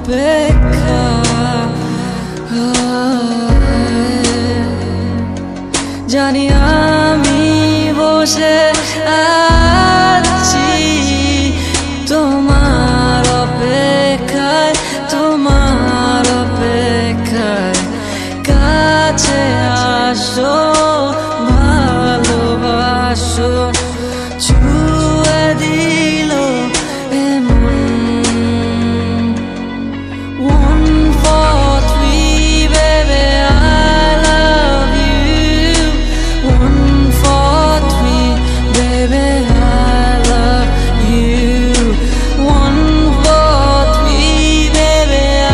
অপেক্ষা জানি আমি বসে আছি তোমার অপেক্ষায়, তোমার অপেক্ষায়। কাছে আসো, ভালোবাসো, ছুঁয়ে দিল এমন। 1, 4, 3, baby, I love you. 1, 4, 3, baby, I love you. 1, 4, 3, baby, I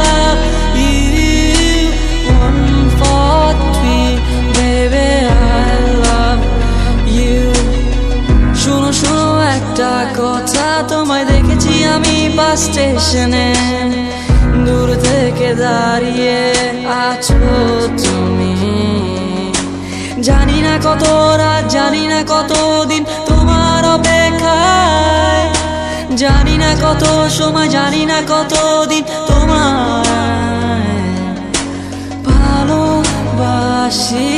love you. 1, 4, 3, baby, I love you. শোনো শোনো একটা কথা, তোমায় দেখেছি আমি বাস স্টেশনে, দূর থেকে দাঁড়িয়ে আছো তুমি। জানি না কত রাত, জানি না কত দিন তোমার অপেক্ষায়, জানি না কত সময়, জানি না কত দিন তোমার ভালোবাসি।